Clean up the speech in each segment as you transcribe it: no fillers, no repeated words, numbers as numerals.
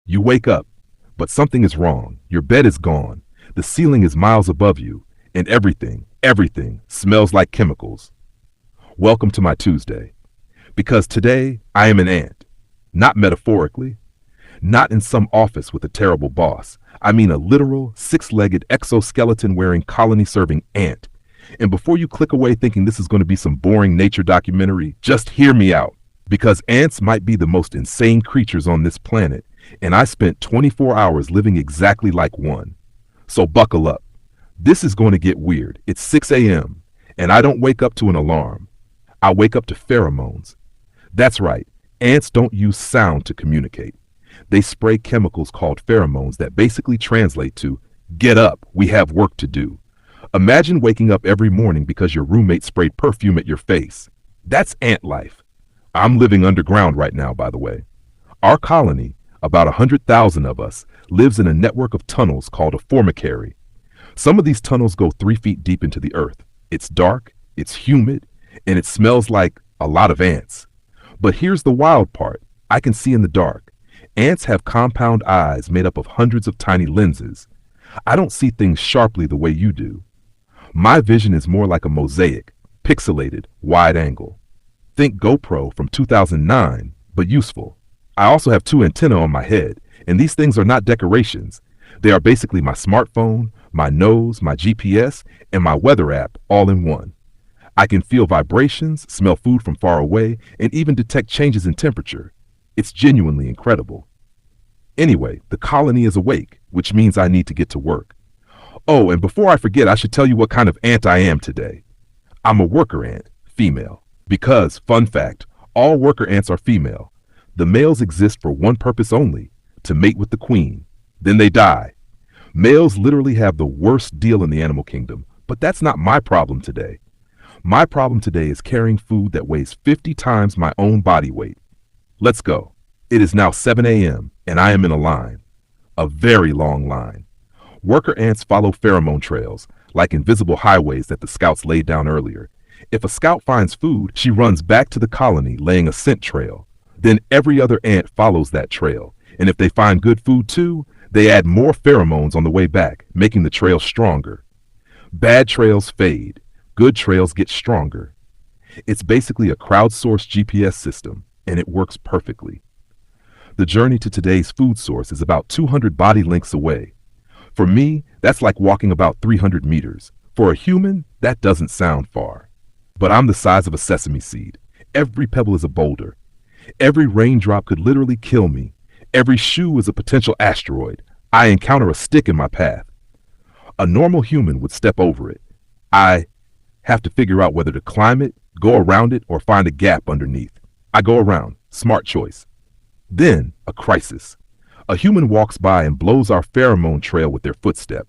You wake up, but something is wrong. Your bed is gone. The ceiling is miles above you, and everything smells like chemicals. Welcome to my Tuesday. Because today I am an ant. Not metaphorically. Not in some office with a terrible boss. I mean a literal, six-legged, exoskeleton-wearing, colony-serving ant. And before you click away thinking this is going to be some boring nature documentary, just hear me out. Because ants might be the most insane creatures on this planet, and I spent 24 hours living exactly like one. So buckle up. This is going to get weird. It's 6 a.m., and I don't wake up to an alarm. I wake up to pheromones. That's right, ants don't use sound to communicate. They spray chemicals called pheromones that basically translate to, "Get up, we have work to do." Imagine waking up every morning because your roommate sprayed perfume at your face. That's ant life. I'm living underground right now, by the way. Our colony, about 100,000 of us, lives in a network of tunnels called a formicary. Some of these tunnels go 3 feet deep into the earth. It's dark, it's humid, and it smells like a lot of ants. But here's the wild part. I can see in the dark. Ants have compound eyes made up of hundreds of tiny lenses. I don't see things sharply the way you do. My vision is more like a mosaic, pixelated, wide angle. Think GoPro from 2009, but useful. I also have 2 antennae on my head, and these things are not decorations. They are basically my smartphone, my nose, my GPS, and my weather app all in one. I can feel vibrations, smell food from far away, and even detect changes in temperature. It's genuinely incredible. Anyway, the colony is awake, which means I need to get to work. Oh, and before I forget, I should tell you what kind of ant I am today. I'm a worker ant, female. Because, fun fact, all worker ants are female. The males exist for one purpose only, to mate with the queen. Then they die. Males literally have the worst deal in the animal kingdom, but that's not my problem today. My problem today is carrying food that weighs 50 times my own body weight. Let's go. It is now 7 a.m., and I am in a line. A very long line. Worker ants follow pheromone trails, like invisible highways that the scouts laid down earlier. If a scout finds food, she runs back to the colony, laying a scent trail. Then every other ant follows that trail, and if they find good food too, they add more pheromones on the way back, making the trail stronger. Bad trails fade. Good trails get stronger. It's basically a crowdsourced GPS system, and it works perfectly. The journey to today's food source is about 200 body lengths away. For me, that's like walking about 300 meters. For a human, that doesn't sound far. But I'm the size of a sesame seed. Every pebble is a boulder. Every raindrop could literally kill me. Every shoe is a potential asteroid. I encounter a stick in my path. A normal human would step over it. I have to figure out whether to climb it, go around it, or find a gap underneath. I go around. Smart choice. Then, a crisis. A human walks by and blows our pheromone trail with their footstep.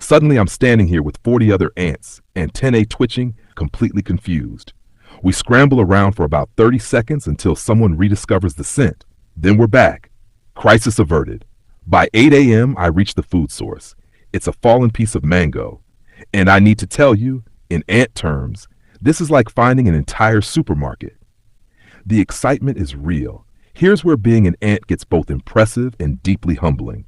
Suddenly I'm standing here with 40 other ants, antennae twitching, completely confused. We scramble around for about 30 seconds until someone rediscovers the scent. Then we're back. Crisis averted. By 8 a.m. I reach the food source. It's a fallen piece of mango. And I need to tell you, in ant terms, this is like finding an entire supermarket. The excitement is real. Here's where being an ant gets both impressive and deeply humbling.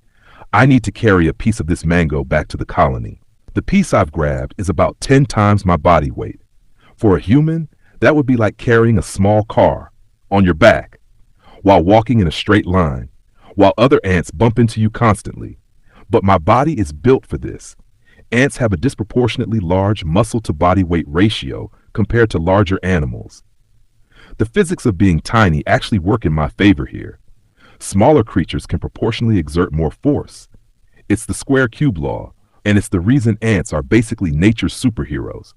I need to carry a piece of this mango back to the colony. The piece I've grabbed is about 10 times my body weight. For a human, that would be like carrying a small car on your back while walking in a straight line, while other ants bump into you constantly. But my body is built for this. Ants have a disproportionately large muscle-to-body weight ratio compared to larger animals. The physics of being tiny actually work in my favor here. Smaller creatures can proportionally exert more force. It's the square cube law, and it's the reason ants are basically nature's superheroes.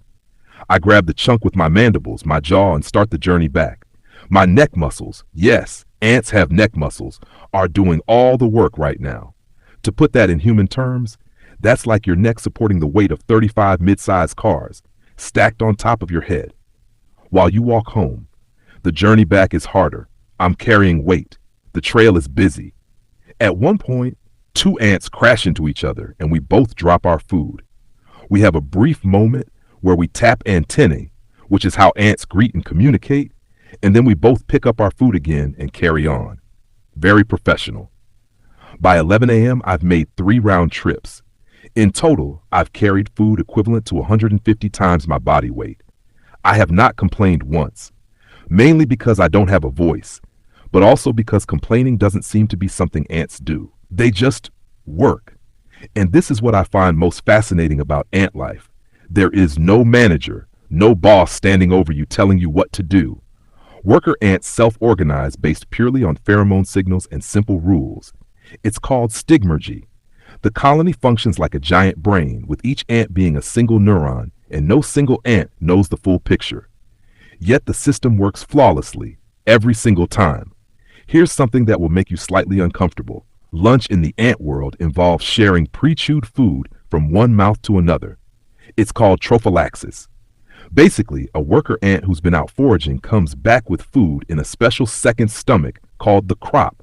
I grab the chunk with my mandibles, my jaw, and start the journey back. My neck muscles, yes, ants have neck muscles, are doing all the work right now. To put that in human terms, that's like your neck supporting the weight of 35 mid-sized cars, stacked on top of your head. While you walk home, the journey back is harder. I'm carrying weight. The trail is busy. At one point, 2 ants crash into each other and we both drop our food. We have a brief moment where we tap antennae, which is how ants greet and communicate, and then we both pick up our food again and carry on. Very professional. By 11 a.m., I've made 3 round trips. In total, I've carried food equivalent to 150 times my body weight. I have not complained once, mainly because I don't have a voice, but also because complaining doesn't seem to be something ants do. They just work. And this is what I find most fascinating about ant life. There is no manager, no boss standing over you telling you what to do. Worker ants self-organize based purely on pheromone signals and simple rules. It's called stigmergy. The colony functions like a giant brain, with each ant being a single neuron, and no single ant knows the full picture. Yet the system works flawlessly, every single time. Here's something that will make you slightly uncomfortable. Lunch in the ant world involves sharing pre-chewed food from one mouth to another. It's called trophallaxis. Basically, a worker ant who's been out foraging comes back with food in a special second stomach called the crop,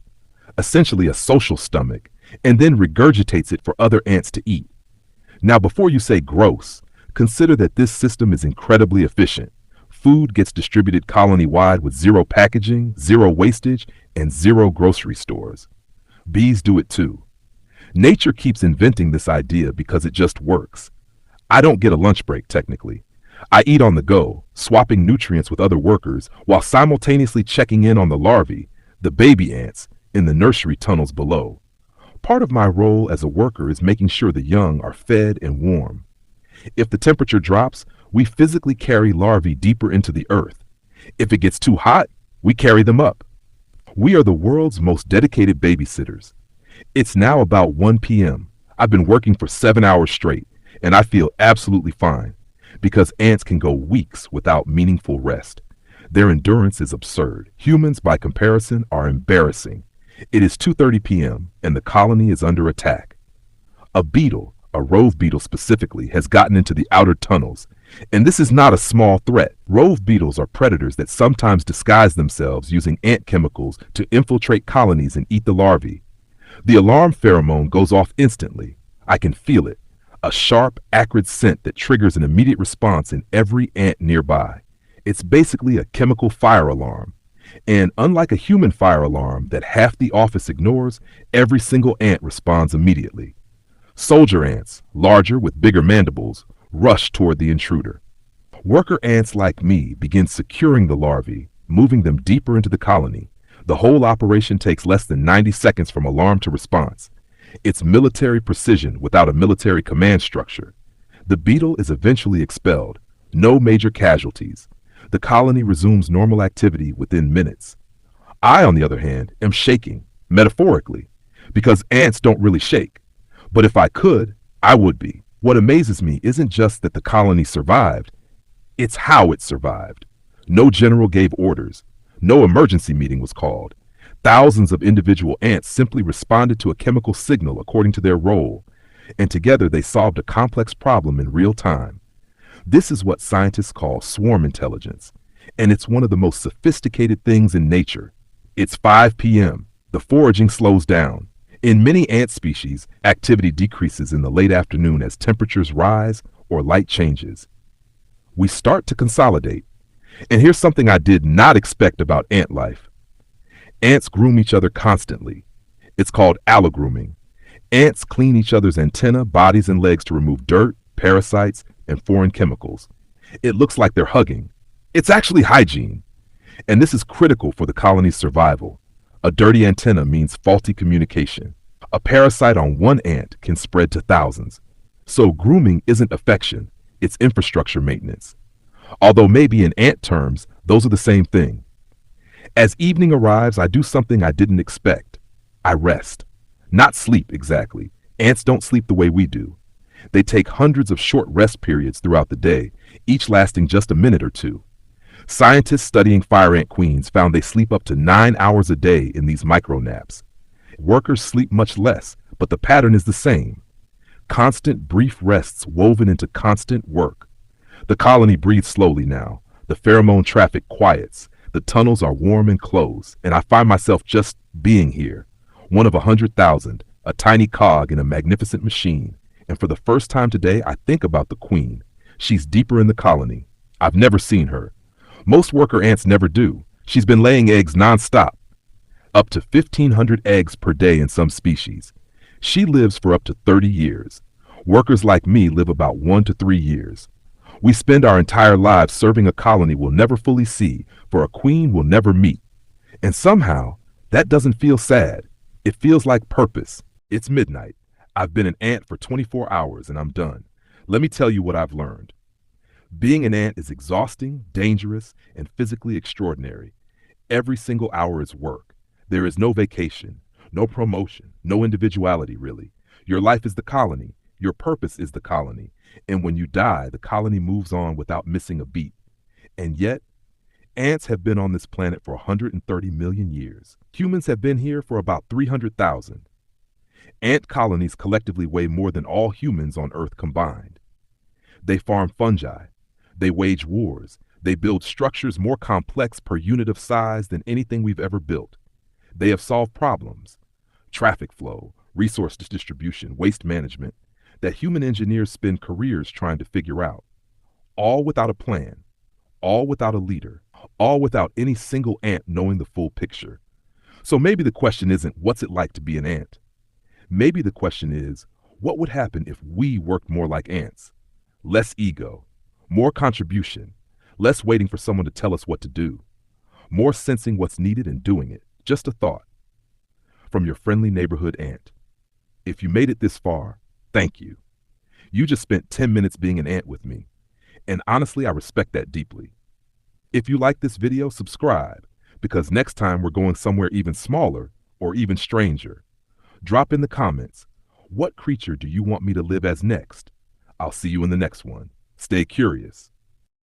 essentially a social stomach, and then regurgitates it for other ants to eat. Now, before you say gross, consider that this system is incredibly efficient. Food gets distributed colony-wide with zero packaging, zero wastage, and zero grocery stores. Bees do it too. Nature keeps inventing this idea because it just works. I don't get a lunch break, technically. I eat on the go, swapping nutrients with other workers while simultaneously checking in on the larvae, the baby ants, in the nursery tunnels below. Part of my role as a worker is making sure the young are fed and warm. If the temperature drops, we physically carry larvae deeper into the earth. If it gets too hot, we carry them up. We are the world's most dedicated babysitters. It's now about 1 p.m. I've been working for 7 hours straight, and I feel absolutely fine, because ants can go weeks without meaningful rest. Their endurance is absurd. Humans, by comparison, are embarrassing. It is 2:30 p.m., and the colony is under attack. A beetle, a rove beetle specifically, has gotten into the outer tunnels, and this is not a small threat. Rove beetles are predators that sometimes disguise themselves using ant chemicals to infiltrate colonies and eat the larvae. The alarm pheromone goes off instantly. I can feel it, a sharp, acrid scent that triggers an immediate response in every ant nearby. It's basically a chemical fire alarm. And unlike a human fire alarm that half the office ignores, every single ant responds immediately. Soldier ants, larger with bigger mandibles, rush toward the intruder. Worker ants like me begin securing the larvae, moving them deeper into the colony. The whole operation takes less than 90 seconds from alarm to response. It's military precision without a military command structure. The beetle is eventually expelled. No major casualties. The colony resumes normal activity within minutes. I, on the other hand, am shaking, metaphorically, because ants don't really shake. But if I could, I would be. What amazes me isn't just that the colony survived, it's how it survived. No general gave orders. No emergency meeting was called. Thousands of individual ants simply responded to a chemical signal according to their role, and together they solved a complex problem in real time. This is what scientists call swarm intelligence, and it's one of the most sophisticated things in nature. It's 5 p.m. The foraging slows down. In many ant species, activity decreases in the late afternoon as temperatures rise or light changes. We start to consolidate. And here's something I did not expect about ant life. Ants groom each other constantly. It's called allogrooming. Ants clean each other's antennae, bodies, and legs to remove dirt, parasites, and foreign chemicals. It looks like they're hugging. It's actually hygiene. And this is critical for the colony's survival. A dirty antenna means faulty communication. A parasite on one ant can spread to thousands. So grooming isn't affection, it's infrastructure maintenance. Although maybe in ant terms, those are the same thing. As evening arrives, I do something I didn't expect. I rest. Not sleep, exactly. Ants don't sleep the way we do. They take hundreds of short rest periods throughout the day, each lasting just a minute or two. Scientists studying fire ant queens found they sleep up to 9 hours a day in these micro-naps. Workers sleep much less, but the pattern is the same. Constant brief rests woven into constant work. The colony breathes slowly now. The pheromone traffic quiets. The tunnels are warm and closed, and I find myself just being here. One of 100,000, a tiny cog in a magnificent machine. And for the first time today, I think about the queen. She's deeper in the colony. I've never seen her. Most worker ants never do. She's been laying eggs nonstop. up to 1,500 eggs per day in some species. She lives for up to 30 years. Workers like me live about 1 to 3 years. We spend our entire lives serving a colony we'll never fully see, for a queen we'll never meet. And somehow, that doesn't feel sad. It feels like purpose. It's midnight. I've been an ant for 24 hours and I'm done. Let me tell you what I've learned. Being an ant is exhausting, dangerous, and physically extraordinary. Every single hour is work. There is no vacation, no promotion, no individuality, really. Your life is the colony. Your purpose is the colony. And when you die, the colony moves on without missing a beat. And yet, ants have been on this planet for 130 million years. Humans have been here for about 300,000. Ant colonies collectively weigh more than all humans on Earth combined. They farm fungi. They wage wars. They build structures more complex per unit of size than anything we've ever built. They have solved problems, traffic flow, resource distribution, waste management, that human engineers spend careers trying to figure out. All without a plan, all without a leader, all without any single ant knowing the full picture. So maybe the question isn't, what's it like to be an ant? Maybe the question is, what would happen if we worked more like ants? Less ego, more contribution, less waiting for someone to tell us what to do, more sensing what's needed and doing it. Just a thought. From your friendly neighborhood ant. If you made it this far, thank you. You just spent 10 minutes being an ant with me. And honestly, I respect that deeply. If you like this video, subscribe, because next time we're going somewhere even smaller or even stranger. Drop in the comments, what creature do you want me to live as next? I'll see you in the next one. Stay curious.